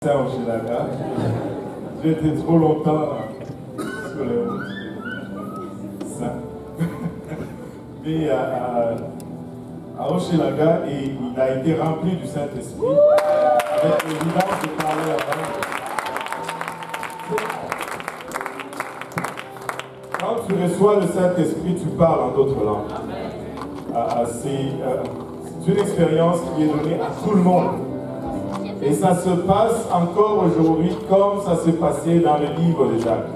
Ça au Hochelaga. J'ai été trop longtemps sur les routes. Ça. Mais à Hochelaga, il a été rempli du Saint-Esprit avec l'évidence de parler avant. Quand tu reçois le Saint-Esprit, tu parles en d'autres langues. C'est une expérience qui est donnée à tout le monde. Et ça se passe encore aujourd'hui comme ça s'est passé dans le livre de Jacques.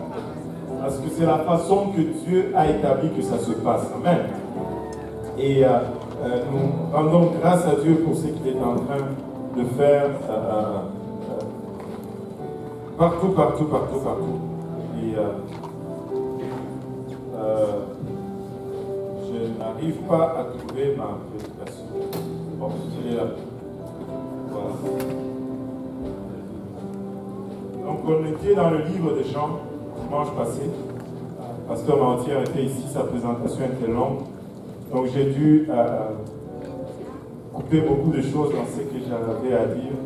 Parce que c'est la façon que Dieu a établi que ça se passe. Amen. Et nous rendons grâce à Dieu pour ce qu'il est en train de faire partout. Et je n'arrive pas à trouver ma prédication. Bon, je l'ai là. Voilà. Donc on était dans le livre de Jean, dimanche passé. Pasteur Mantier était ici, sa présentation était longue. Donc j'ai dû couper beaucoup de choses dans ce que j'avais à dire.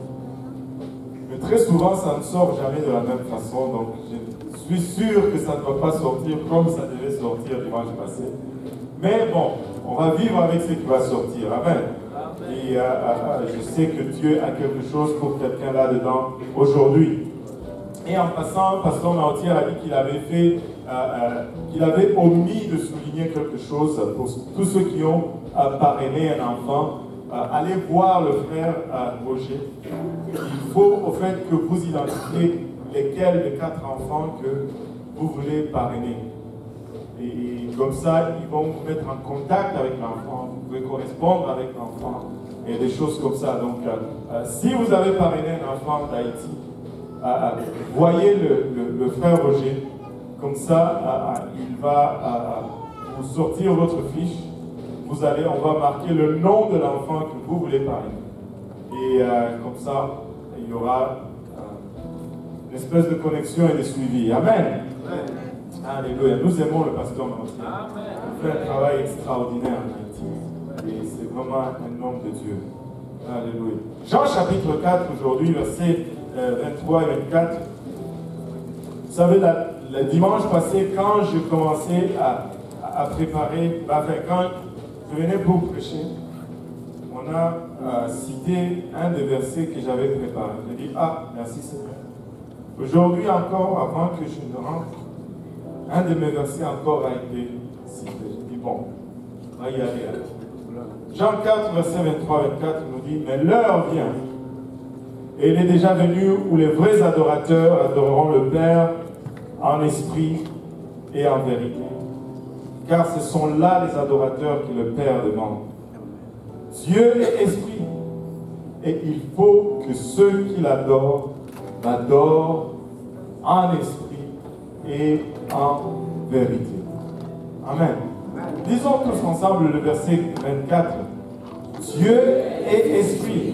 Mais très souvent, ça ne sort jamais de la même façon. Donc je suis sûr que ça ne va pas sortir comme ça devait sortir dimanche passé. Mais bon, on va vivre avec ce qui va sortir. Amen. Et je sais que Dieu a quelque chose pour quelqu'un là-dedans aujourd'hui. Et en passant, Pasteur Mantier a dit qu'il avait fait, qu'il avait omis de souligner quelque chose pour tous ceux qui ont parrainé un enfant. Allez voir le frère Roger. Il faut au fait que vous identifiez lesquels des 4 enfants que vous voulez parrainer. Et comme ça, ils vont vous mettre en contact avec l'enfant, vous pouvez correspondre avec l'enfant et des choses comme ça. Donc, si vous avez parrainé un enfant d'Haïti, voyez le frère Roger, comme ça, il va vous sortir votre fiche. On va marquer le nom de l'enfant que vous voulez parrainer. Et comme ça, il y aura une espèce de connexion et de suivi. Amen. Alléluia. Nous aimons le pasteur Mantier. Il fait un travail extraordinaire en Haïti. Et c'est vraiment un homme de Dieu. Alléluia. Jean chapitre 4 aujourd'hui, versets 23 et 24. Vous savez, le dimanche passé, quand je commençais à préparer, quand je venais pour prêcher, on a cité un des versets que j'avais préparé. J'ai dit, merci Seigneur. Aujourd'hui encore, avant que je ne rentre, un de mes versets encore a été cité. Je dis, bon, on va y aller. Jean 4, verset 23-24 nous dit, mais l'heure vient, et il est déjà venu où les vrais adorateurs adoreront le Père en esprit et en vérité. Car ce sont là les adorateurs que le Père demande. Dieu est esprit, et il faut que ceux qui l'adorent l'adorent en esprit et en vérité. Amen. Disons tous ensemble le verset 24. Dieu est esprit,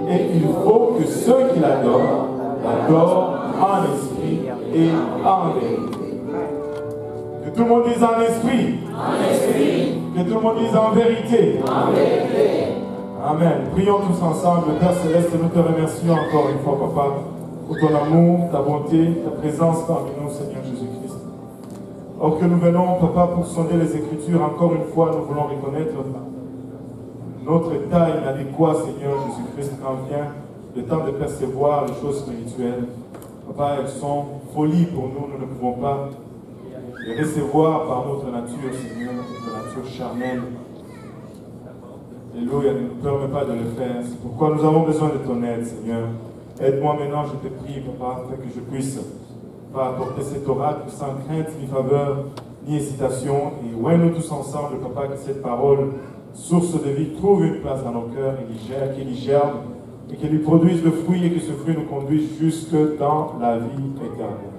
et il faut que ceux qui l'adorent l'adorent en esprit et en vérité. Que tout le monde dise en esprit. En esprit. Que tout le monde dise en vérité. En vérité. Amen. Prions tous ensemble. Père Céleste, nous te remercions encore une fois, Papa, pour ton amour, ta bonté, ta présence parmi nous, Seigneur Jésus-Christ. Or que nous venons, Papa, pour sonder les Écritures, encore une fois, nous voulons reconnaître notre état inadéquat, Seigneur Jésus-Christ, quand vient le temps de percevoir les choses spirituelles. Papa, elles sont folies pour nous, nous ne pouvons pas les recevoir par notre nature, Seigneur, notre nature charnelle. Alléluia, ne nous permet pas de le faire. C'est pourquoi nous avons besoin de ton aide, Seigneur. Aide-moi maintenant, je te prie, Papa, afin que je puisse apporter cet oracle sans crainte, ni faveur, ni hésitation. Et ouais, nous tous ensemble, Papa, que cette parole, source de vie, trouve une place dans nos cœurs, qu'elle y germe, et qu'elle lui produise le fruit, et que ce fruit nous conduise jusque dans la vie éternelle.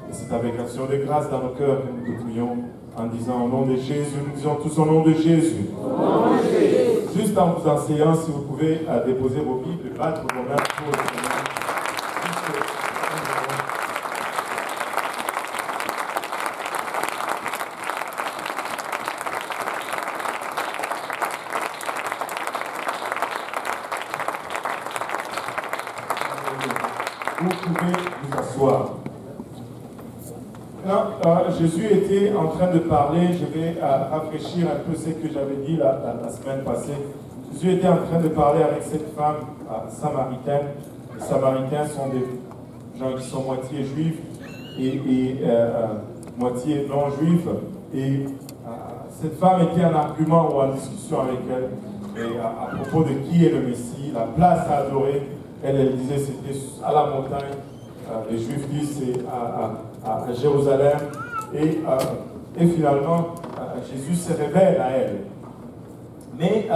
Et c'est avec action de grâce dans nos cœurs que nous te prions, en disant au nom de Jésus, nous disons tous au nom de Jésus. Au nom de Jésus. Juste en vous enseignant, si vous pouvez déposer vos Bibles, battre vos mains pour le Seigneur. Vous pouvez vous asseoir. Jésus était en train de parler, je vais rafraîchir un peu ce que j'avais dit la semaine passée. Jésus était en train de parler avec cette femme samaritaine. Les Samaritains sont des gens qui sont moitié juifs et moitié non juifs. Et cette femme était en argument ou en discussion avec elle. Et à propos de qui est le Messie, la place à adorer, elle disait c'était à la montagne. Les Juifs disent c'est à Jérusalem. Et finalement, Jésus se révèle à elle. Mais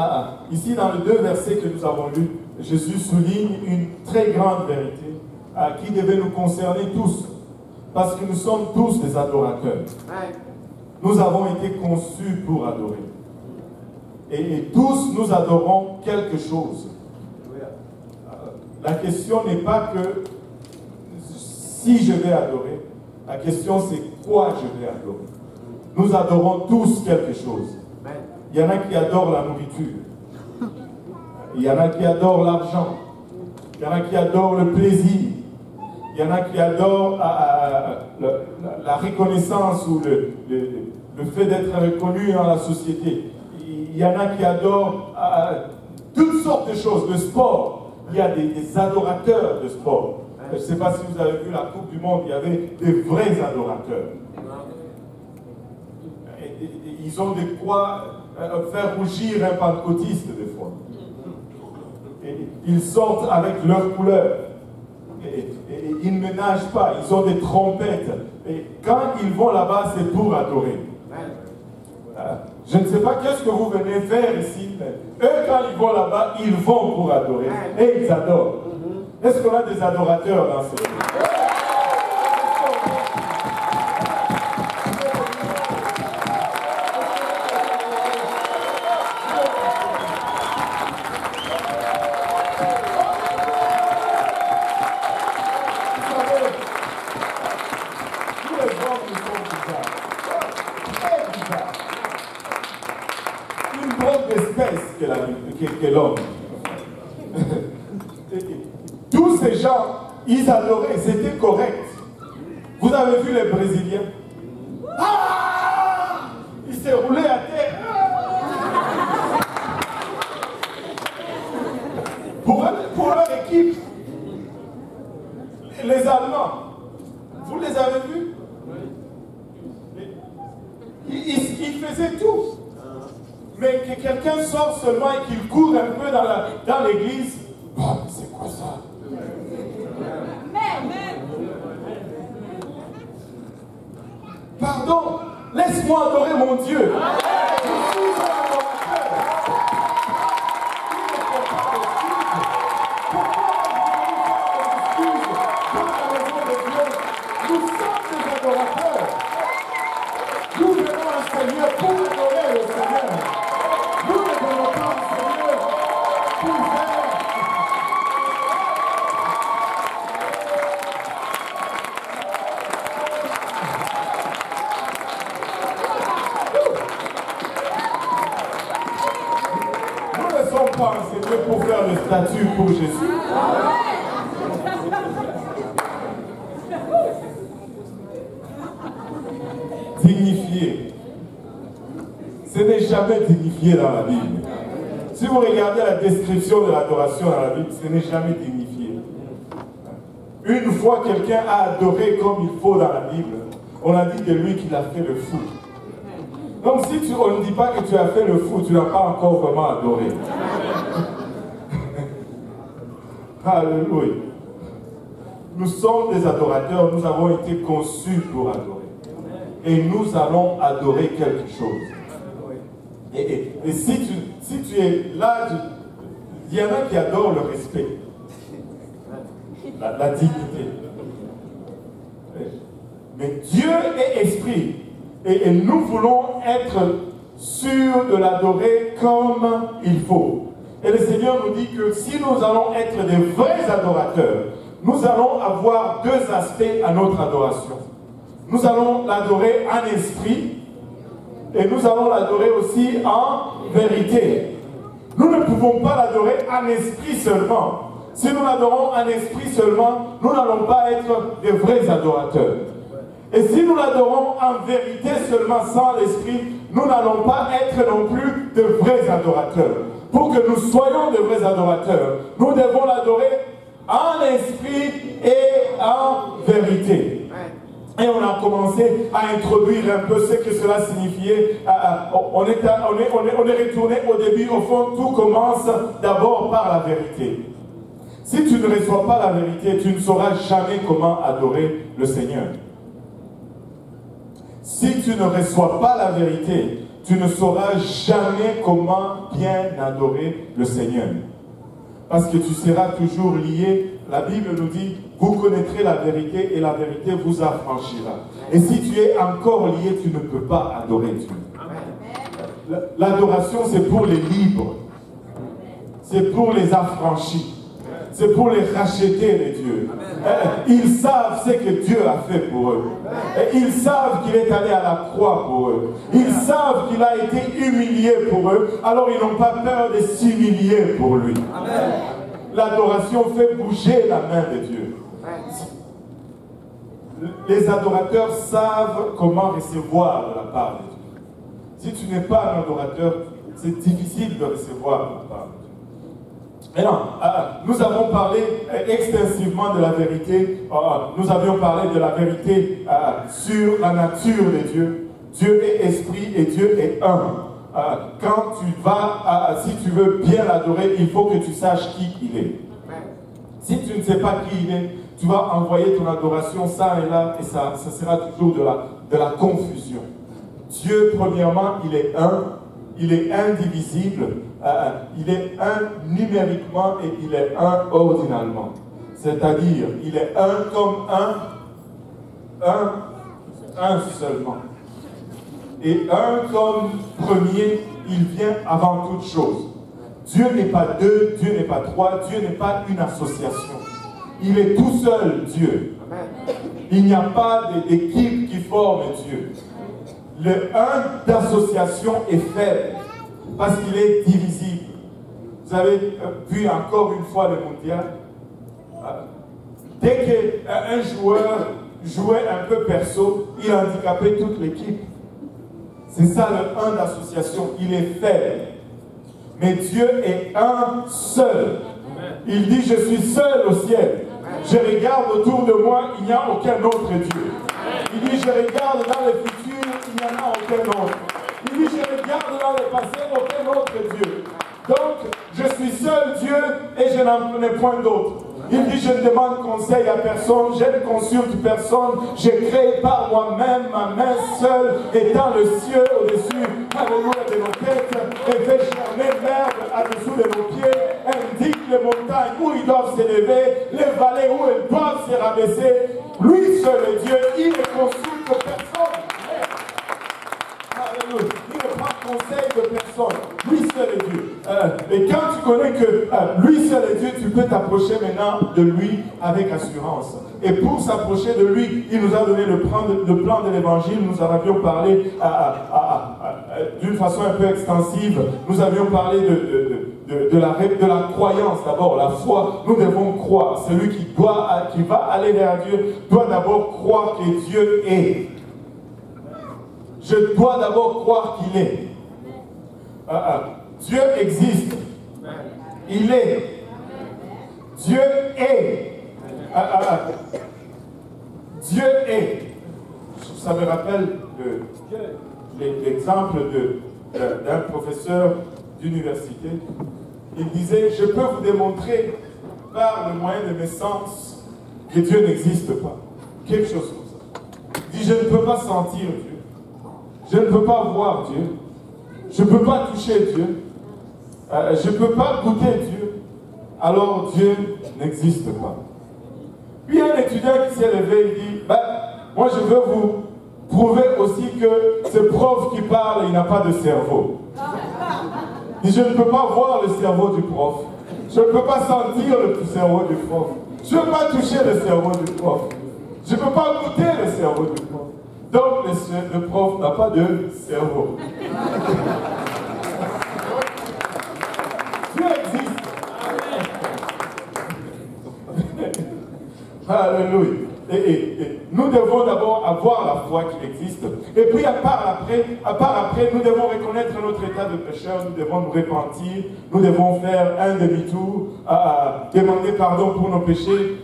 ici, dans les 2 versets que nous avons lus, Jésus souligne une très grande vérité qui devait nous concerner tous. Parce que nous sommes tous des adorateurs. Nous avons été conçus pour adorer. Et tous, nous adorons quelque chose. La question n'est pas que si je vais adorer, la question c'est quoi je vais adorer. Nous adorons tous quelque chose. Il y en a qui adorent la nourriture. Il y en a qui adorent l'argent. Il y en a qui adorent le plaisir. Il y en a qui adorent la reconnaissance ou le fait d'être reconnu dans la société. Il y en a qui adorent toutes sortes de choses. Le sport, il y a des adorateurs de sport. Je ne sais pas si vous avez vu la Coupe du Monde, il y avait des vrais adorateurs. Ils ont de quoi faire rougir un pentecôtiste des fois. Ils sortent avec leurs couleurs. Et ils ne nagent pas, ils ont des trompettes. Et quand ils vont là-bas, c'est pour adorer. Je ne sais pas qu'est-ce que vous venez faire ici, mais eux, quand ils vont là-bas, ils vont pour adorer. Et ils adorent. Est-ce qu'on a des adorateurs dans ce pays? Que l'homme. Tous ces gens, ils adoraient, c'était correct. Vous avez vu les Brésiliens? Ils s'est roulé à terre. Pour leur équipe, les Allemands, vous les avez vus? Ils faisaient tout. Mais que quelqu'un sorte seulement et qu'il court un peu dans l'église, c'est quoi ça? Pardon, laisse-moi adorer mon Dieu. Je suis un adorateur. Nous sommes des adorateurs. Nous venons au Seigneur pour adorer le Seigneur. Nous ne venons pas au Seigneur pour faire. Nous ne sommes pas au Seigneur pour faire le statut pour Jésus. Dignifié. Ce n'est jamais dignifié dans la Bible. Si vous regardez la description de l'adoration dans la Bible, ce n'est jamais dignifié. Une fois quelqu'un a adoré comme il faut dans la Bible, on a dit de lui qu'il a fait le fou. Donc si on ne dit pas que tu as fait le fou, tu n'as pas encore vraiment adoré. Alléluia. Nous sommes des adorateurs, nous avons été conçus pour adorer. Et nous allons adorer quelque chose. Et si tu es là, il y en a qui adorent le respect, la dignité. Mais Dieu est esprit. Et nous voulons être sûrs de l'adorer comme il faut. Et le Seigneur nous dit que si nous allons être des vrais adorateurs, nous allons avoir 2 aspects à notre adoration. Nous allons l'adorer en esprit et nous allons l'adorer aussi en vérité. Nous ne pouvons pas l'adorer en esprit seulement. Si nous l'adorons en esprit seulement, nous n'allons pas être de vrais adorateurs. Et si nous l'adorons en vérité seulement sans l'esprit, nous n'allons pas être non plus de vrais adorateurs. Pour que nous soyons de vrais adorateurs, nous devons l'adorer en esprit et en vérité. Et on a commencé à introduire un peu ce que cela signifiait. On est retourné au début. Au fond, tout commence d'abord par la vérité. Si tu ne reçois pas la vérité, tu ne sauras jamais comment adorer le Seigneur. Si tu ne reçois pas la vérité, tu ne sauras jamais comment bien adorer le Seigneur. Parce que tu seras toujours lié. La Bible nous dit, vous connaîtrez la vérité et la vérité vous affranchira. Et si tu es encore lié, tu ne peux pas adorer Dieu. L'adoration, c'est pour les libres. C'est pour les affranchis. C'est pour les racheter, les dieux. Ils savent ce que Dieu a fait pour eux. Ils savent qu'il est allé à la croix pour eux. Ils savent qu'il a été humilié pour eux. Alors ils n'ont pas peur de s'humilier pour lui. L'adoration fait bouger la main de Dieu. Les adorateurs savent comment recevoir de la part de Dieu. Si tu n'es pas un adorateur, c'est difficile de recevoir de la part de Dieu. Maintenant, nous avons parlé extensivement de la vérité. Nous avions parlé de la vérité sur la nature de Dieu. Dieu est esprit et Dieu est un. Quand tu vas, si tu veux bien l'adorer, il faut que tu saches qui il est. Si tu ne sais pas qui il est, tu vas envoyer ton adoration ça et là, et ça sera toujours de la confusion. Dieu, premièrement, il est un, il est indivisible, il est un numériquement et il est un ordinalement. C'est-à-dire, il est un comme un seulement. Et un comme premier, il vient avant toute chose. Dieu n'est pas deux, Dieu n'est pas trois, Dieu n'est pas une association. Il est tout seul, Dieu. Il n'y a pas d'équipe qui forme Dieu. Le un d'association est faible parce qu'il est divisible. Vous avez vu encore une fois le mondial. Dès qu'un joueur jouait un peu perso, il handicapait toute l'équipe. C'est ça le un d'association. Il est faible. Mais Dieu est un seul. Il dit, je suis seul au ciel. Je regarde autour de moi, il n'y a aucun autre Dieu. Il dit, je regarde dans le futur, il n'y en a aucun autre. Il dit, je regarde dans le passé, aucun autre Dieu. Donc, je suis seul Dieu et je n'en connais point d'autre. Il dit, je ne demande conseil à personne, je ne consulte personne, j'ai créé par moi-même, ma main seule étant le ciel au-dessus, alléluia, de nos têtes, et fait germer l'herbe à-dessous de nos pieds, indique les montagnes où ils doivent s'élever, les vallées où ils doivent se rabaisser. Lui seul est Dieu, il ne consulte personne. Alléluia. Il ne prend conseil de personne. Lui seul est Dieu. Et quand tu connais que lui seul est Dieu, tu peux t'approcher maintenant de lui avec assurance. Et pour s'approcher de lui, il nous a donné le plan de l'évangile. Nous en avions parlé d'une façon un peu extensive. Nous avions parlé de la croyance d'abord, la foi. Nous devons croire. Celui qui va aller vers Dieu doit d'abord croire que Dieu est. Je dois d'abord croire qu'il est. Dieu existe. Il est. Dieu est. Dieu est. Ça me rappelle l'exemple d'un professeur d'université. Il disait, je peux vous démontrer par le moyen de mes sens que Dieu n'existe pas. Quelque chose comme ça. Il dit, je ne peux pas sentir Dieu. Je ne peux pas voir Dieu. Je ne peux pas toucher Dieu. Je ne peux pas goûter Dieu. Alors Dieu n'existe pas. Puis un étudiant qui s'est levé, il dit, moi je veux vous prouver aussi que ce prof qui parle, il n'a pas de cerveau. Il dit, je ne peux pas voir le cerveau du prof. Je ne peux pas sentir le cerveau du prof. Je ne peux pas toucher le cerveau du prof. Je ne peux pas goûter le cerveau du prof. Donc, le prof n'a pas de cerveau. Dieu existe. Alléluia. Et nous devons d'abord avoir la foi qu'il existe. Et puis à part après, nous devons reconnaître notre état de pécheur, nous devons nous repentir, nous devons faire un demi-tour, demander pardon pour nos péchés.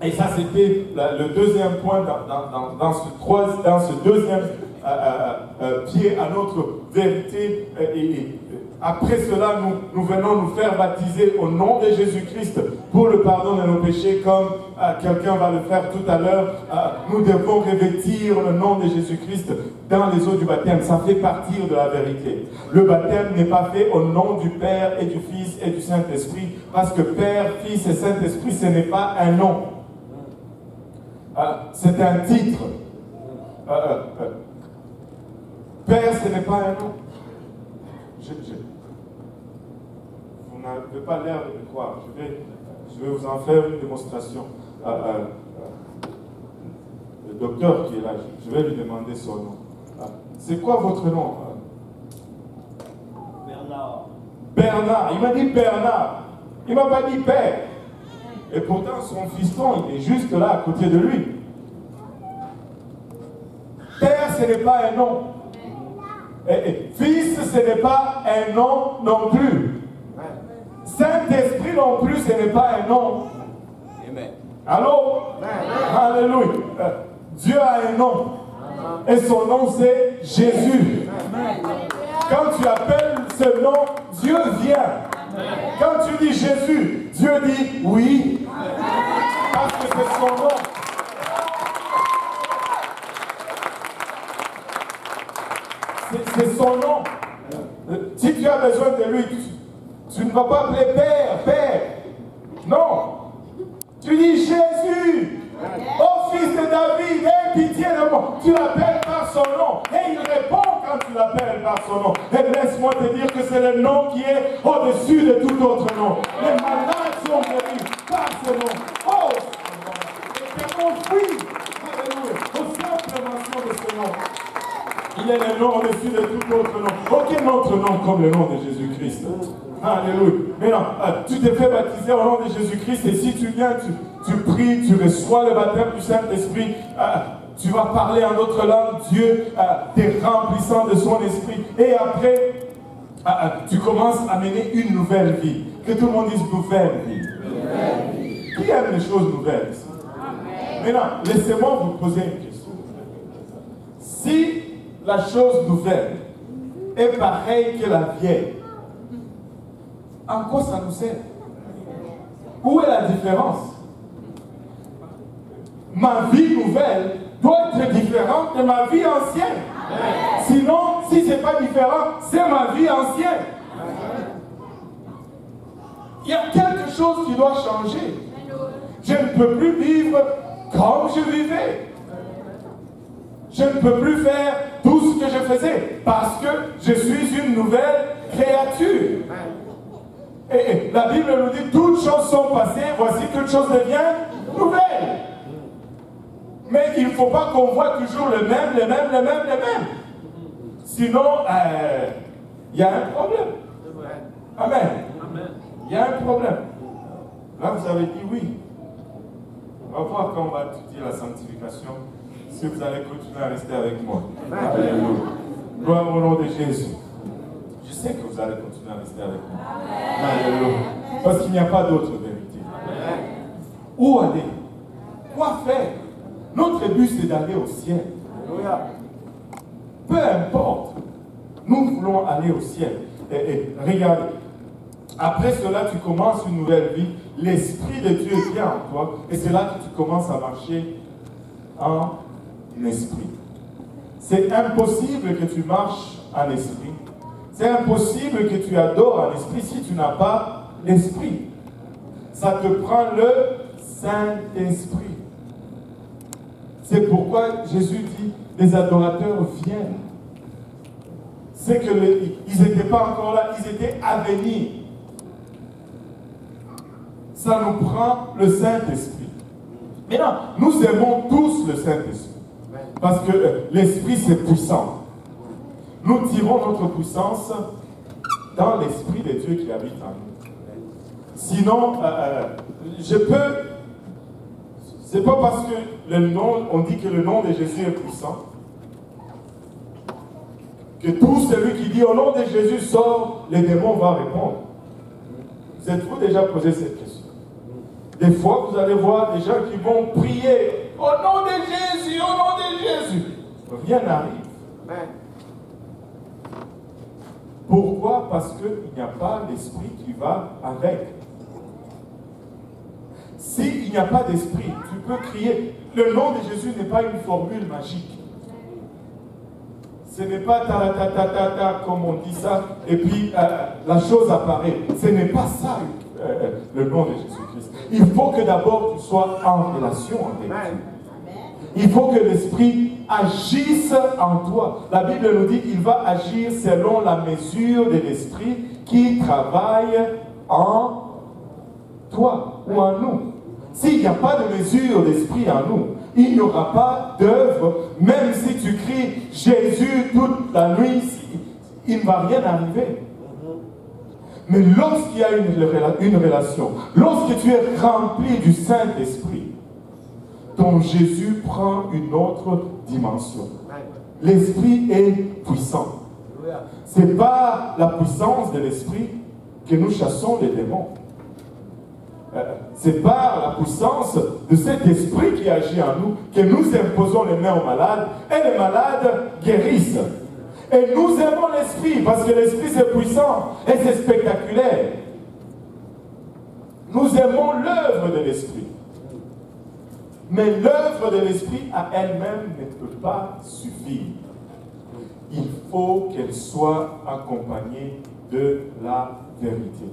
Et ça, c'était le deuxième point dans ce deuxième pied à notre vérité. Et après cela, nous venons nous faire baptiser au nom de Jésus-Christ pour le pardon de nos péchés, comme quelqu'un va le faire tout à l'heure. Nous devons revêtir le nom de Jésus-Christ dans les eaux du baptême. Ça fait partie de la vérité. Le baptême n'est pas fait au nom du Père et du Fils et du Saint-Esprit, parce que Père, Fils et Saint-Esprit, ce n'est pas un nom. C'est un titre. Père, ce n'est pas un nom. Vous n'avez pas l'air de me croire. Je vais vous en faire une démonstration. Le docteur qui est là, je vais lui demander son nom. C'est quoi votre nom? Bernard. Bernard. Il m'a dit Bernard. Il ne m'a pas dit Père. Et pourtant, son fiston, il est juste là, à côté de lui. Père, ce n'est pas un nom. Et fils, ce n'est pas un nom non plus. Saint-Esprit non plus, ce n'est pas un nom. Amen. Allô? Alléluia. Dieu a un nom. Et son nom, c'est Jésus. Quand tu appelles ce nom, Dieu vient. Quand tu dis Jésus, Dieu dit oui. Parce que c'est son nom. C'est son nom. Si tu as besoin de lui, tu ne vas pas appeler Père, Père. Non. Tu dis Jésus, ô fils de David, aie pitié de moi. Tu l'appelles par son nom. Et il répond quand tu l'appelles par son nom. Et laisse-moi te dire que c'est le nom qui est au-dessus de tout autre nom. Les malades sont guéris par ce nom. Oh, et confie, alléluia, aux simple mention de ce nom. Il est le nom au-dessus de tout autre nom. Aucun autre nom comme le nom de Jésus-Christ. Alléluia. Maintenant, tu t'es fait baptiser au nom de Jésus-Christ et si tu viens, tu pries, tu reçois le baptême du Saint-Esprit, tu vas parler en d'autres langues, Dieu t'est remplissant de son esprit. Et après, tu commences à mener une nouvelle vie. Que tout le monde dise nouvelle vie. Qui aime les choses nouvelles? Maintenant, laissez-moi vous poser une question. Si la chose nouvelle est pareille que la vieille, en quoi ça nous sert? Où est la différence? Ma vie nouvelle doit être différente de ma vie ancienne. Sinon, si ce n'est pas différent, c'est ma vie ancienne. Il y a quelque chose qui doit changer. Je ne peux plus vivre comme je vivais. Je ne peux plus faire tout ce que je faisais parce que je suis une nouvelle créature. Et la Bible nous dit toutes choses sont passées, voici toutes choses deviennent nouvelles. Mais il ne faut pas qu'on voit toujours le même. Sinon, il y a un problème. Amen. Il y a un problème. Là, vous avez dit oui. On va voir quand on va étudier la sanctification, si vous allez continuer à rester avec moi. Alléluia. Gloire au nom de Jésus. Je sais que vous allez continuer à rester avec moi. Alléluia. Parce qu'il n'y a pas d'autre vérité. Où aller? Quoi faire? Notre but, c'est d'aller au ciel. Peu importe. Nous voulons aller au ciel. Et regarde, après cela, tu commences une nouvelle vie. L'Esprit de Dieu vient en toi. Et c'est là que tu commences à marcher en esprit. C'est impossible que tu marches en esprit. C'est impossible que tu adores en esprit si tu n'as pas l'esprit. Ça te prend le Saint-Esprit. C'est pourquoi Jésus dit, les adorateurs viennent. C'est qu'ils n'étaient pas encore là, ils étaient à venir. Ça nous prend le Saint-Esprit. Maintenant, nous aimons tous le Saint-Esprit. Parce que l'Esprit, c'est puissant. Nous tirons notre puissance dans l'Esprit de Dieu qui habite en nous. Sinon, je peux... C'est pas parce que on dit que le nom de Jésus est puissant, que tout celui qui dit au nom de Jésus sort, les démons vont répondre. Vous êtes-vous déjà posé cette question? Des fois, vous allez voir des gens qui vont prier au nom de Jésus, au nom de Jésus. Rien n'arrive. Pourquoi? Parce qu'il n'y a pas l'esprit qui va avec. S'il n'y a pas d'esprit, tu peux crier. Le nom de Jésus n'est pas une formule magique. Ce n'est pas ta ta ta ta ta comme on dit ça, et puis la chose apparaît. Ce n'est pas ça le nom de Jésus-Christ. Il faut que d'abord tu sois en relation avec Dieu. Il faut que l'esprit agisse en toi. La Bible nous dit qu'il va agir selon la mesure de l'esprit qui travaille en toi ou en nous. S'il n'y a pas de mesure d'esprit en nous, il n'y aura pas d'œuvre, même si tu cries Jésus toute la nuit, il ne va rien arriver. Mais lorsqu'il y a une relation, lorsque tu es rempli du Saint-Esprit, ton Jésus prend une autre dimension. L'Esprit est puissant. Ce n'est pas la puissance de l'Esprit que nous chassons les démons. C'est par la puissance de cet esprit qui agit en nous que nous imposons les mains aux malades et les malades guérissent. Et nous aimons l'esprit parce que l'esprit c'est puissant et c'est spectaculaire. Nous aimons l'œuvre de l'esprit. Mais l'œuvre de l'esprit à elle-même ne peut pas suffire. Il faut qu'elle soit accompagnée de la vérité.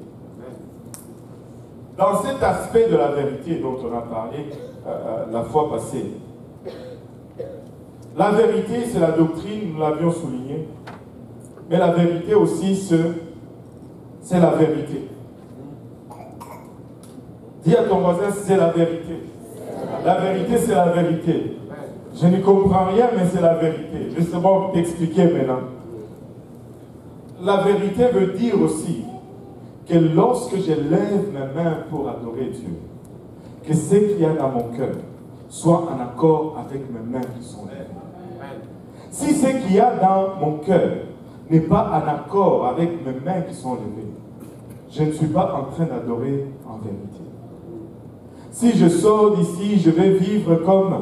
Dans cet aspect de la vérité dont on a parlé la fois passée, la vérité, c'est la doctrine, nous l'avions souligné, mais la vérité aussi, c'est la vérité. Dis à ton voisin, c'est la vérité. La vérité, c'est la vérité. Je ne comprends rien, mais c'est la vérité. Justement, t'expliquer maintenant. La vérité veut dire aussi que lorsque je lève mes mains pour adorer Dieu, que ce qu'il y a dans mon cœur soit en accord avec mes mains qui sont levées. Si ce qu'il y a dans mon cœur n'est pas en accord avec mes mains qui sont levées, je ne suis pas en train d'adorer en vérité. Si je sors d'ici, je vais vivre comme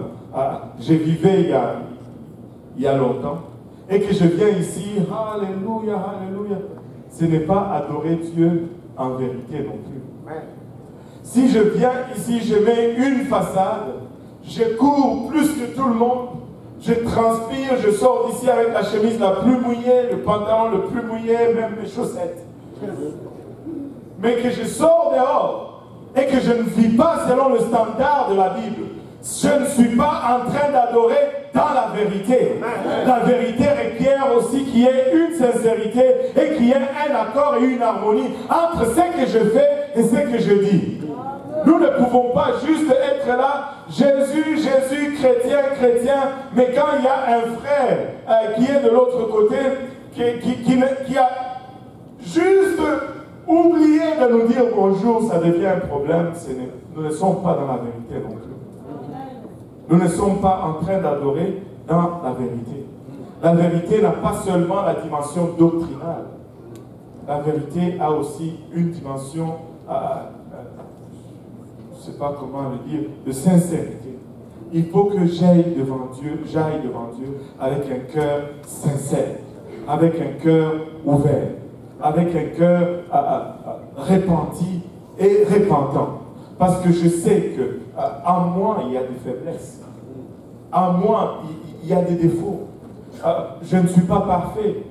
je vivais il y a longtemps, et que je viens ici, alléluia, alléluia, ce n'est pas adorer Dieu en vérité non plus. Si je viens ici, je mets une façade, je cours plus que tout le monde, je transpire, je sors d'ici avec la chemise la plus mouillée, le pantalon le plus mouillé, même mes chaussettes. Mais que je sors dehors et que je ne vis pas selon le standard de la Bible, je ne suis pas en train d'adorer dans la vérité. La vérité requiert aussi qu'il y ait une sincérité et qu'il y ait un accord et une harmonie entre ce que je fais et ce que je dis. Nous ne pouvons pas juste être là, Jésus, Jésus, chrétien, chrétien, mais quand il y a un frère qui est de l'autre côté, qui a juste oublié de nous dire bonjour, ça devient un problème. Nous ne sommes pas dans la vérité non plus. Nous ne sommes pas en train d'adorer dans la vérité. La vérité n'a pas seulement la dimension doctrinale. La vérité a aussi une dimension, je ne sais pas comment le dire, de sincérité. Il faut que j'aille devant Dieu avec un cœur sincère, avec un cœur ouvert, avec un cœur repenti et repentant. Parce que je sais qu'en moi, il y a des faiblesses. En moi, il y a des défauts. Je ne suis pas parfait.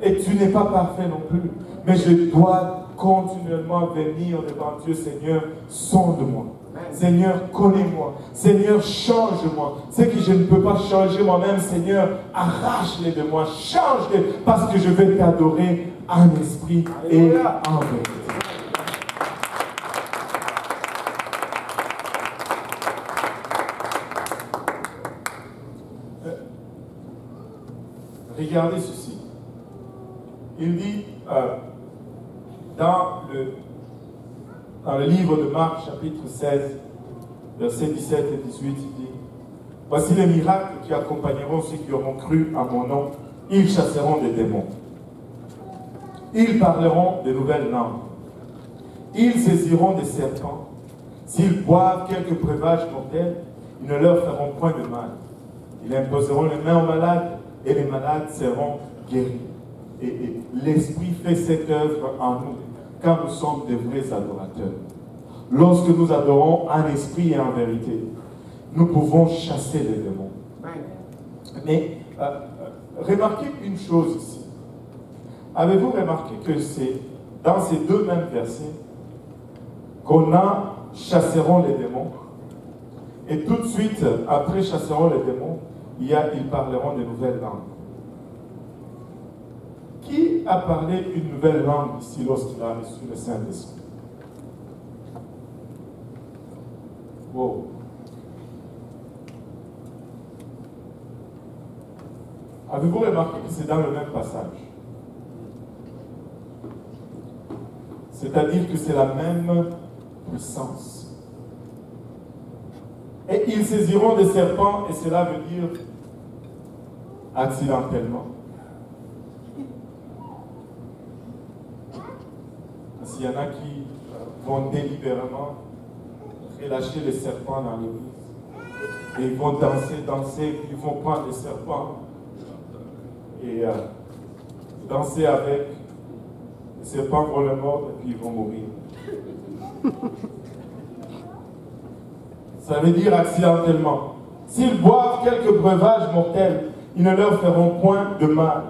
Et tu n'es pas parfait non plus. Mais je dois continuellement venir devant Dieu. Seigneur, sonde-moi. Seigneur, connais-moi. Seigneur, change-moi. Ce que je ne peux pas changer moi-même, Seigneur, arrache-les de moi. Change-les parce que je vais t'adorer en esprit et en vérité. Regardez ceci. Il dit dans le livre de Marc, chapitre 16, versets 17 et 18, il dit, « Voici les miracles qui accompagneront ceux qui auront cru à mon nom. Ils chasseront des démons. Ils parleront de nouvelles langues. Ils saisiront des serpents. S'ils boivent quelques breuvages mortels, ils ne leur feront point de mal. Ils imposeront les mains aux malades et les malades seront guéris. » Et l'Esprit fait cette œuvre en nous quand nous sommes de vrais adorateurs. Lorsque nous adorons en esprit et en vérité, nous pouvons chasser les démons. Mais remarquez une chose ici. Avez-vous remarqué que c'est dans ces deux mêmes versets qu'on a chasseront les démons, et tout de suite, après chasseront les démons, ils parleront de nouvelles langues. Qui a parlé une nouvelle langue ici lorsqu'il a reçu le Saint-Esprit? Wow. Avez-vous remarqué que c'est dans le même passage? C'est-à-dire que c'est la même puissance. Et ils saisiront des serpents, et cela veut dire accidentellement. Parce qu'il y en a qui vont délibérément relâcher les serpents dans l'église. Et ils vont danser, ils vont prendre les serpents et danser avec. Les serpents vont le mordre et puis ils vont mourir. Ça veut dire accidentellement. S'ils boivent quelques breuvages mortels, ils ne leur feront point de mal.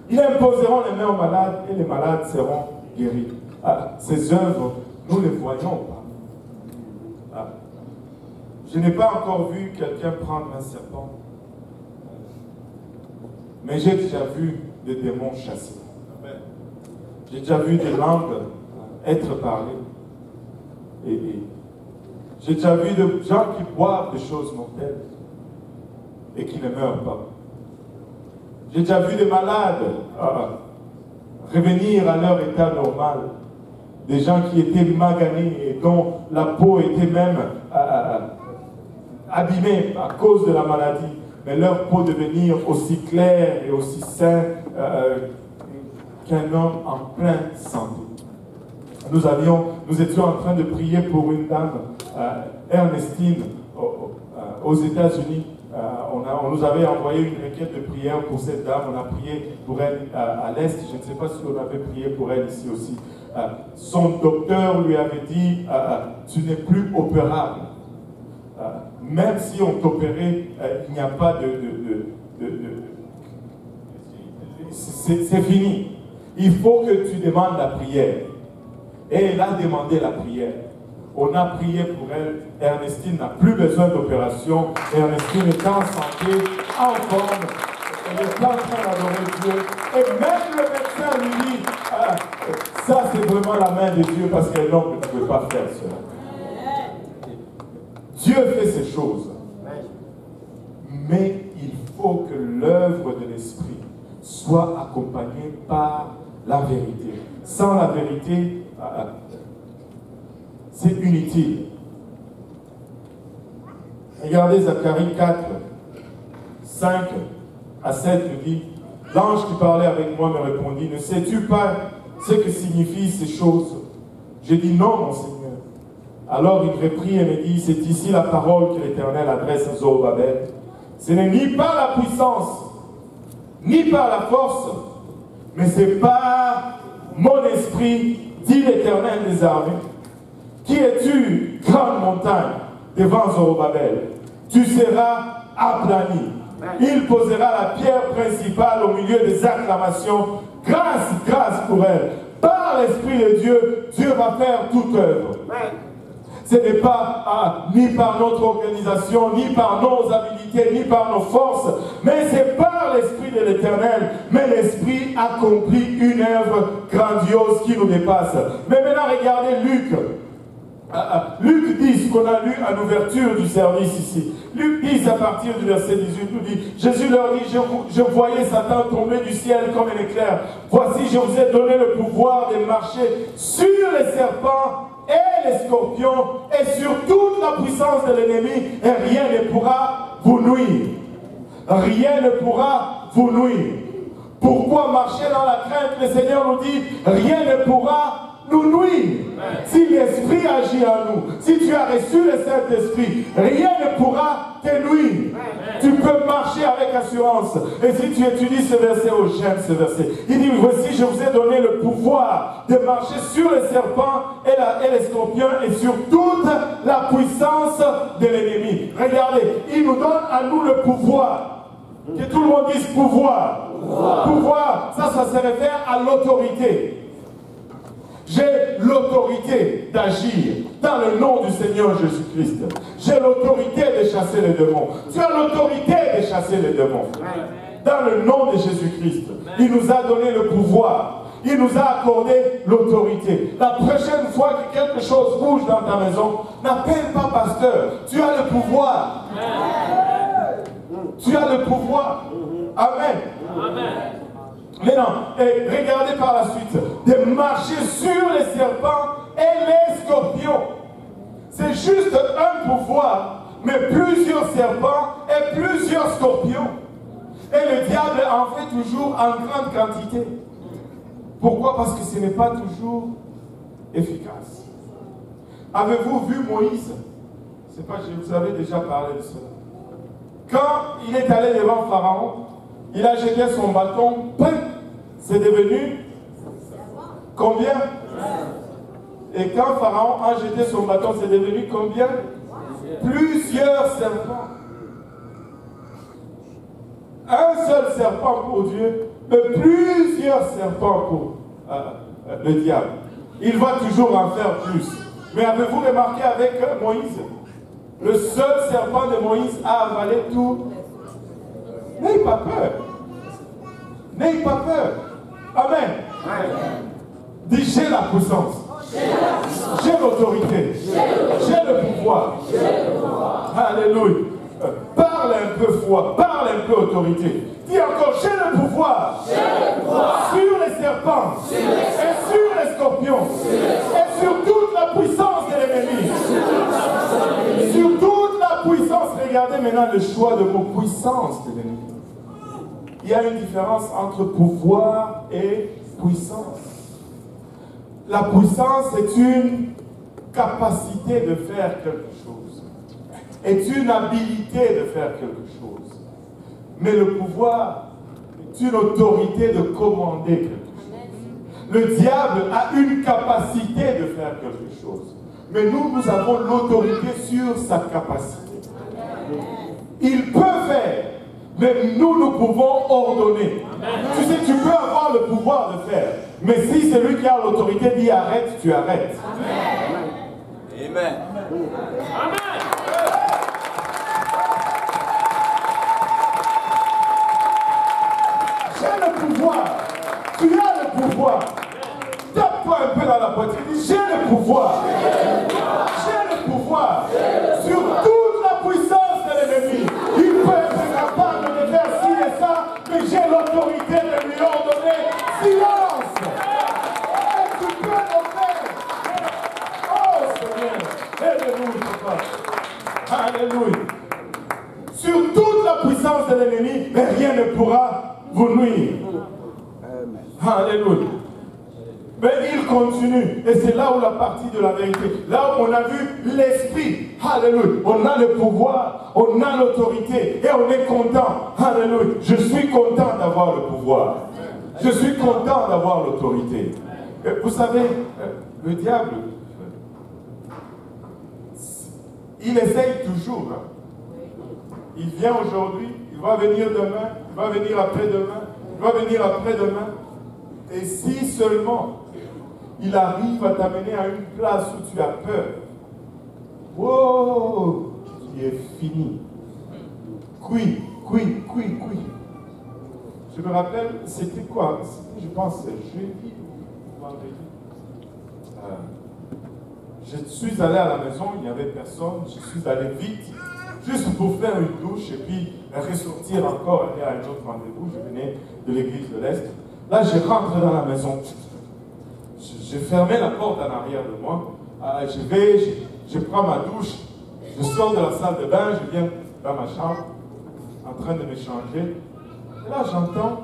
Ils imposeront les mains aux malades et les malades seront guéris. Ces œuvres, nous ne les voyons pas. Je n'ai pas encore vu quelqu'un prendre un serpent, mais j'ai déjà vu des démons chassés. J'ai déjà vu des langues être parlées. Et j'ai déjà vu des gens qui boivent des choses mortelles et qui ne meurent pas. J'ai déjà vu des malades revenir à leur état normal. Des gens qui étaient maganés et dont la peau était même abîmée à cause de la maladie. Mais leur peau devenir aussi claire et aussi sain qu'un homme en pleine santé. Nous étions en train de prier pour une dame, Ernestine, aux États-Unis. On nous avait envoyé une requête de prière pour cette dame. On a prié pour elle à l'Est. Je ne sais pas si on avait prié pour elle ici aussi. Son docteur lui avait dit tu n'es plus opérable. Même si on t'opérait, il n'y a pas c'est fini. Il faut que tu demandes la prière. Et elle a demandé la prière. On a prié pour elle. Ernestine n'a plus besoin d'opération. Ernestine est en santé, en forme. Elle est en train d'adorer Dieu. Et même le médecin lui dit ça c'est vraiment la main de Dieu parce qu'un homme ne peut pas faire cela. Dieu fait ces choses. Mais il faut que l'œuvre de l'Esprit soit accompagnée par la vérité. Sans la vérité, c'est inutile. Regardez Zacharie 4, 5 à 7, il dit, l'ange qui parlait avec moi me répondit, ne sais-tu pas ce que signifient ces choses? J'ai dit non, mon Seigneur. Alors il reprit et me dit, c'est ici la parole que l'Éternel adresse à Zorobabel. Ce n'est ni par la puissance, ni par la force, mais c'est par mon esprit, dit l'Éternel des armées. Qui es-tu, grande montagne, devant Zorobabel? Tu seras aplani. Il posera la pierre principale au milieu des acclamations. Grâce, grâce pour elle. Par l'Esprit de Dieu, Dieu va faire toute œuvre. Ce n'est pas ni par notre organisation, ni par nos habilités, ni par nos forces, mais c'est par l'Esprit de l'Éternel. Mais l'Esprit accomplit une œuvre grandiose qui nous dépasse. Mais maintenant, regardez Luc. Luc 10, qu'on a lu à l'ouverture du service ici. Luc 10, à partir du verset 18, nous dit, Jésus leur dit, je voyais Satan tomber du ciel comme un éclair. Voici, je vous ai donné le pouvoir de marcher sur les serpents et et les scorpions et sur toute la puissance de l'ennemi, et rien ne pourra vous nuire. Rien ne pourra vous nuire. Pourquoi marcher dans la crainte? Le Seigneur nous dit, rien ne pourra nous nuire. Si l'Esprit agit en nous, si tu as reçu le Saint-Esprit, rien ne pourra te nuire. Tu peux marcher avec assurance. Et si tu étudies ce verset, oh j'aime ce verset, il dit, voici je vous ai donné le pouvoir de marcher sur les serpents et les scorpions et sur toute la puissance de l'ennemi. Regardez, il nous donne à nous le pouvoir. Que tout le monde dise pouvoir. Pouvoir, ça se réfère à l'autorité. J'ai l'autorité d'agir dans le nom du Seigneur Jésus-Christ. J'ai l'autorité de chasser les démons. Tu as l'autorité de chasser les démons. Dans le nom de Jésus-Christ. Il nous a donné le pouvoir. Il nous a accordé l'autorité. La prochaine fois que quelque chose bouge dans ta maison, n'appelle pas pasteur. Tu as le pouvoir. Tu as le pouvoir. Amen. Amen. Maintenant, regardez par la suite, de marcher sur les serpents et les scorpions. C'est juste un pouvoir, mais plusieurs serpents et plusieurs scorpions. Et le diable en fait toujours en grande quantité. Pourquoi? Parce que ce n'est pas toujours efficace. Avez-vous vu Moïse? Je ne sais pas, je vous avais déjà parlé de cela. Quand il est allé devant Pharaon, il a jeté son bâton, c'est devenu combien? Et quand Pharaon a jeté son bâton, c'est devenu combien? Plusieurs serpents. Un seul serpent pour Dieu, mais plusieurs serpents pour le diable. Il va toujours en faire plus. Mais avez-vous remarqué avec Moïse? Le seul serpent de Moïse a avalé tout. N'ayez pas peur. N'ayez pas peur. Amen. Dis, j'ai la puissance. J'ai l'autorité. J'ai le pouvoir. Alléluia. Parle un peu foi. Parle un peu autorité. Dis encore, j'ai le pouvoir. Sur les serpents. Et sur les scorpions. Et sur toute la puissance de l'ennemi. Sur toute la puissance. Regardez maintenant le choix de vos puissances de l'ennemi. Il y a une différence entre pouvoir et puissance. La puissance est une capacité de faire quelque chose. Est une habilité de faire quelque chose. Mais le pouvoir est une autorité de commander quelque chose. Le diable a une capacité de faire quelque chose. Mais nous avons l'autorité sur sa capacité. Il peut faire. Mais nous pouvons ordonner. Amen. Tu sais, tu peux avoir le pouvoir de faire. Mais si celui qui a l'autorité dit arrête, tu arrêtes. Amen. Amen. Amen. J'ai le pouvoir. Tu as le pouvoir. Tape-toi un peu dans la poitrine. J'ai le pouvoir. J'ai le pouvoir. Sur toute la puissance de l'ennemi. Il peut être capable de faire ci et ça, mais j'ai l'autorité de lui ordonner silence. Et tu peux le faire. Oh Seigneur, alléluia, papa. Alléluia. Sur toute la puissance de l'ennemi, mais rien ne pourra vous nuire. Alléluia. Mais il continue. Et c'est là où la partie de la vérité. Là où on a vu l'esprit. Alléluia. On a le pouvoir. On a l'autorité. Et on est content. Alléluia. Je suis content d'avoir le pouvoir. Je suis content d'avoir l'autorité. Vous savez, le diable, il essaye toujours. Il vient aujourd'hui. Il va venir demain. Il va venir après-demain. Il va venir après-demain. Et si seulement il arrive à t'amener à une place où tu as peur, wow, tu es fini. Qui. Je me rappelle, c'était quoi? Je pense, jeudi ou vendredi. Je suis allé à la maison, il n'y avait personne, je suis allé vite, juste pour faire une douche et puis ressortir encore, aller à un autre rendez-vous. Je venais de l'église de l'Est. Là, je rentre dans la maison. J'ai fermé la porte en arrière de moi. je prends ma douche, je sors de la salle de bain, je viens dans ma chambre, en train de me changer. Et là, j'entends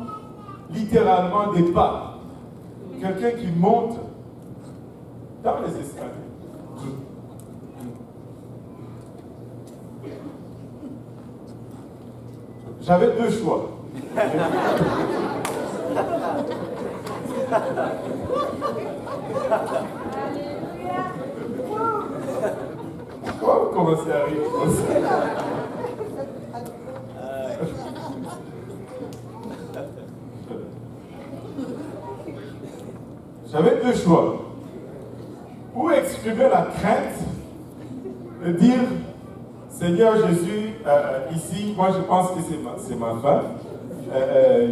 littéralement des pas. Quelqu'un qui monte dans les escaliers. J'avais deux choix. Pourquoi vous commencez à rire comme ça? J'avais deux choix. Ou exprimer la crainte de dire, Seigneur Jésus, ici, moi je pense que c'est ma femme,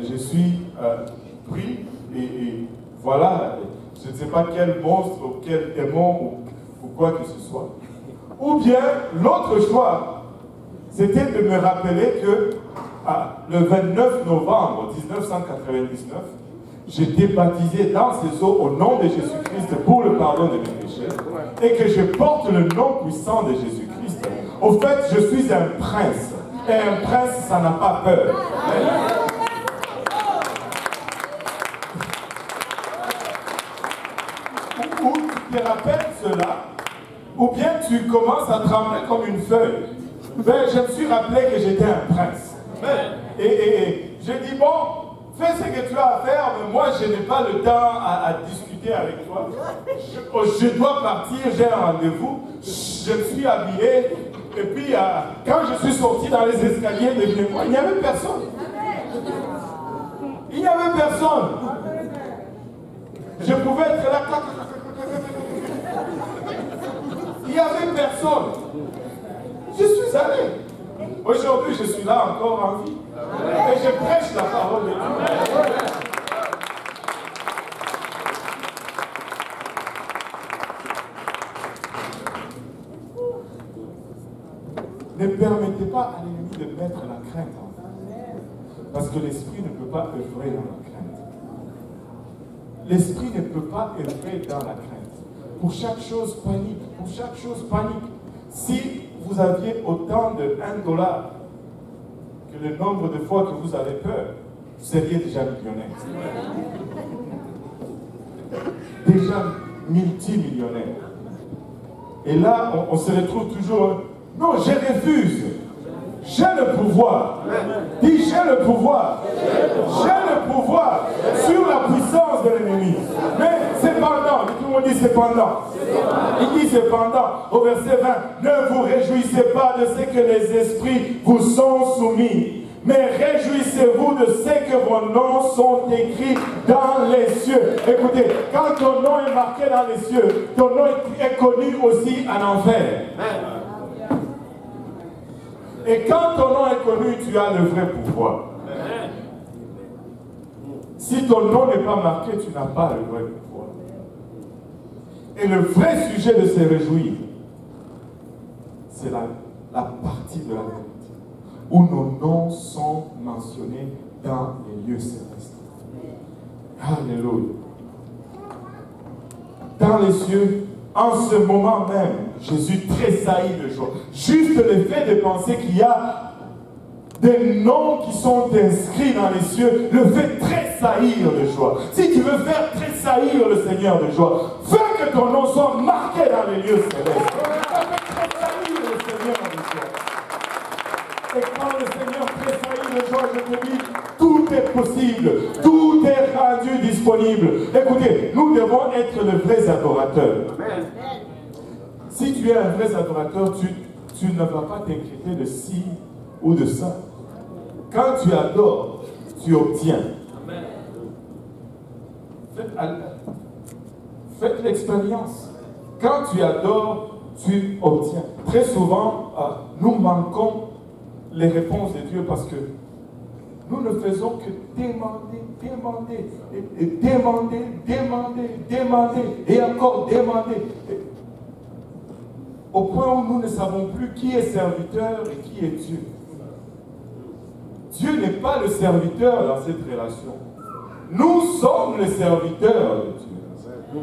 je suis pris et voilà, je ne sais pas quel monstre ou quel démon ou quoi que ce soit. Ou bien l'autre choix, c'était de me rappeler que le 29 novembre 1999, j'étais baptisé dans ces eaux au nom de Jésus-Christ pour le pardon de mes péchés et que je porte le nom puissant de Jésus-Christ. Au fait, je suis un prince. Et un prince, ça n'a pas peur. Ou tu te rappelles cela, ou bien tu commences à trembler comme une feuille. Ben, je me suis rappelé que j'étais un prince. Et j'ai dit, bon, fais ce que tu as à faire, mais moi, je n'ai pas le temps à discuter avec toi. Je dois partir, j'ai un rendez-vous. Je me suis habillé. Et puis, quand je suis sorti dans les escaliers de moi, il n'y avait personne. Il n'y avait personne. Je pouvais être là. Il n'y avait personne. Je suis allé. Aujourd'hui, je suis là encore en vie. Et je prêche la parole de Dieu. Ne permettez pas à l'ennemi de mettre la crainte en vous. Parce que l'esprit ne peut pas œuvrer dans la crainte. L'esprit ne peut pas œuvrer dans la crainte. Pour chaque chose, panique. Pour chaque chose, panique. Si vous aviez autant de $1 que le nombre de fois que vous avez peur, vous seriez déjà millionnaire. Déjà multimillionnaire. Et là, on se retrouve toujours... Non, je refuse. J'ai le pouvoir. Dis, j'ai le pouvoir. J'ai le pouvoir sur la puissance de l'ennemi. Mais cependant, tout le monde dit cependant. Il dit cependant, au verset 20, ne vous réjouissez pas de ce que les esprits vous sont soumis, mais réjouissez-vous de ce que vos noms sont écrits dans les cieux. Écoutez, quand ton nom est marqué dans les cieux, ton nom est connu aussi en enfer. Et quand ton nom est connu, tu as le vrai pouvoir. Si ton nom n'est pas marqué, tu n'as pas le vrai pouvoir. Et le vrai sujet de se réjouir, c'est la partie de la vérité, où nos noms sont mentionnés dans les lieux célestes. Alléluia. Dans les cieux, en ce moment même, Jésus tressaillit de joie. Juste le fait de penser qu'il y a des noms qui sont inscrits dans les cieux, le fait tressaillir de joie. Si tu veux faire tressaillir le Seigneur de joie, fais que ton nom soit marqué dans les lieux célestes. Fais tressaillir le Seigneur de joie. Et quand le Seigneur tressaillit de joie, je te dis, tout est possible, tout est rendu disponible. Écoutez, nous devons être de vrais adorateurs. Amen. Si tu es un vrai adorateur, tu ne vas pas t'inquiéter de ci ou de ça. Quand tu adores, tu obtiens. Faites l'expérience. Quand tu adores, tu obtiens. Très souvent, nous manquons les réponses de Dieu parce que nous ne faisons que demander, demander et encore demander. Au point où nous ne savons plus qui est serviteur et qui est Dieu. Dieu n'est pas le serviteur dans cette relation. Nous sommes les serviteurs de Dieu.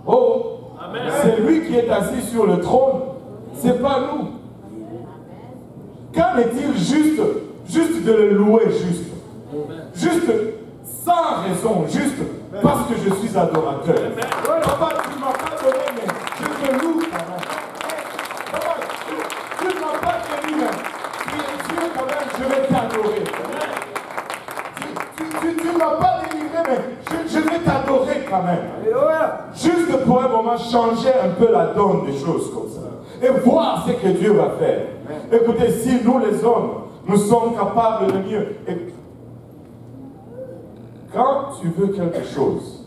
Oh! C'est lui qui est assis sur le trône. Ce n'est pas nous. Qu'en est-il juste de le louer juste? Juste sans raison, juste parce que je suis adorateur. Papa, tu ne m'as pas donné, mais je te loue quand même. Papa, tu ne m'as pas béni, mais Dieu quand même, je vais t'adorer. Tu ne m'as pas délivré, mais je vais t'adorer quand même. Juste pour un moment, changer un peu la donne des choses comme ça. Et voir ce que Dieu va faire. Écoutez, si nous les hommes, nous sommes capables de mieux. Et quand tu veux quelque chose,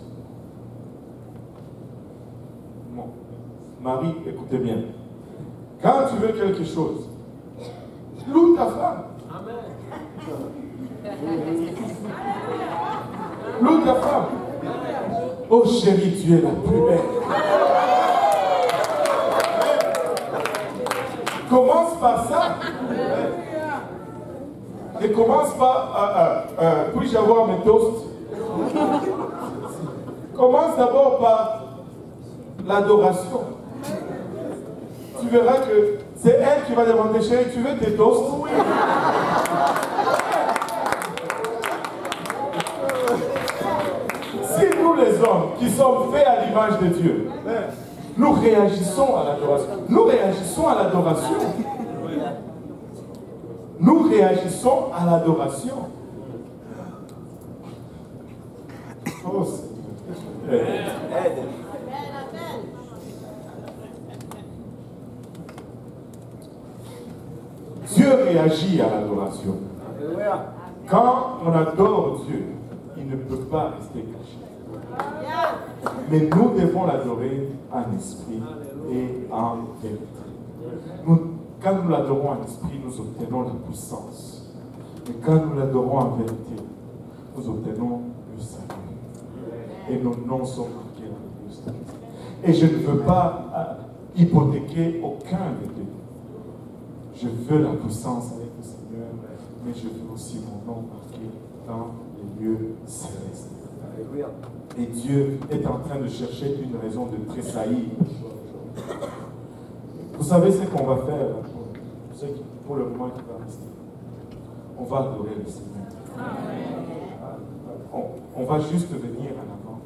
bon, Marie, écoutez bien. Quand tu veux quelque chose, loue ta femme. Loue ta femme. Oh chérie, tu es la plus belle. Commence par ça. Et commence par puis-je avoir mes toasts? Commence d'abord par l'adoration. Tu verras que c'est elle qui va demander, chérie, tu veux tes toasts? Si nous les hommes qui sommes faits à l'image de Dieu, nous réagissons à l'adoration. Nous réagissons à l'adoration. Nous réagissons à l'adoration. Oh, Dieu réagit à l'adoration. Quand on adore Dieu, il ne peut pas rester caché. Mais nous devons l'adorer en esprit et en vérité. Quand nous l'adorons en esprit, nous obtenons la puissance. Mais quand nous l'adorons en vérité, nous obtenons le salut. Et nos noms sont marqués dans le livre de Christ. Et je ne veux pas hypothéquer aucun des deux. Je veux la puissance avec le Seigneur, mais je veux aussi mon nom marqué dans les lieux célestes. Et Dieu est en train de chercher une raison de tressaillir. Vous savez ce qu'on va faire pour le moment qui va rester? On va adorer le Seigneur. On va juste venir en avant.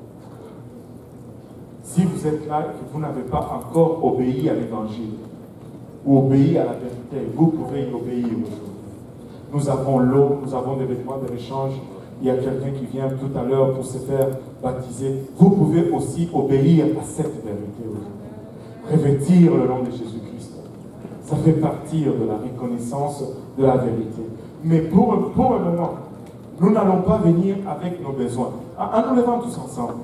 Si vous êtes là et que vous n'avez pas encore obéi à l'évangile ou obéi à la vérité, vous pouvez y obéir aujourd'hui. Nous avons l'eau, nous avons des vêtements de l'échange. Il y a quelqu'un qui vient tout à l'heure pour se faire baptiser. Vous pouvez aussi obéir à cette vérité aujourd'hui. Revêtir le nom de Jésus-Christ. Ça fait partie de la reconnaissance de la vérité. Mais pour un moment, nous n'allons pas venir avec nos besoins. En nous levant tous ensemble,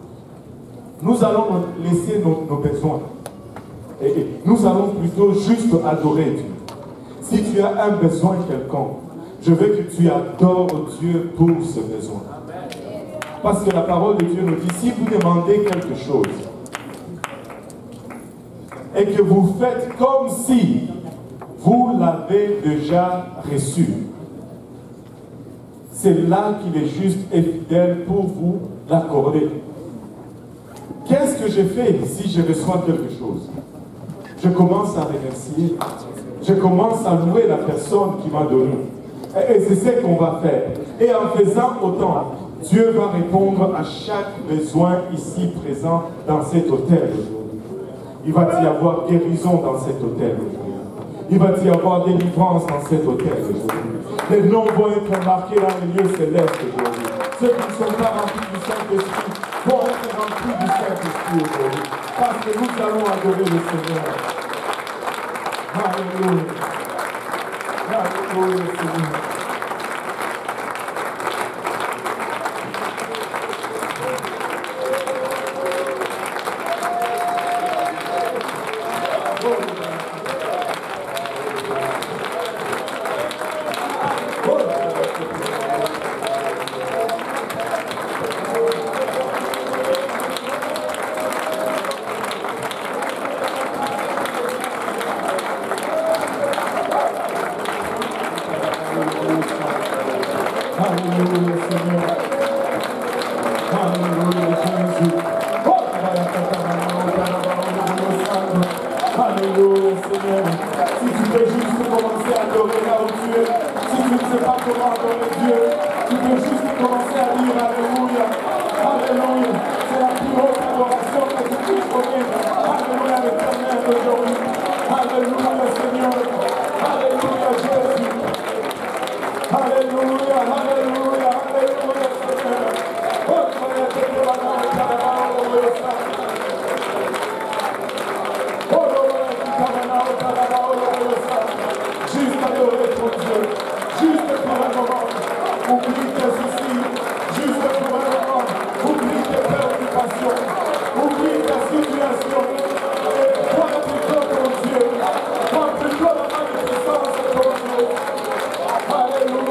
nous allons laisser nos besoins. Et nous allons plutôt juste adorer Dieu. Si tu as un besoin quelconque, je veux que tu adores Dieu pour ce besoin. Parce que la parole de Dieu nous dit, si vous demandez quelque chose, et que vous faites comme si vous l'avez déjà reçu, c'est là qu'il est juste et fidèle pour vous l'accorder. Qu'est-ce que je fais si je reçois quelque chose? Je commence à remercier. Je commence à louer la personne qui m'a donné. Et c'est ce qu'on va faire. Et en faisant autant, Dieu va répondre à chaque besoin ici présent dans cet hôtel aujourd'hui. Il va y avoir guérison dans cet hôtel aujourd'hui. Il va y avoir délivrance dans cet hôtel aujourd'hui. Les noms vont être marqués dans les lieux célestes aujourd'hui. Ceux qui ne sont pas remplis du Saint-Esprit vont être remplis du Saint-Esprit aujourd'hui. Parce que nous allons adorer le Seigneur. Alléluia. Alléluia, Seigneur. Alléluia, Jésus. tu ne sais pas comment adorer Dieu, tu peux juste commencer à dire Alléluia.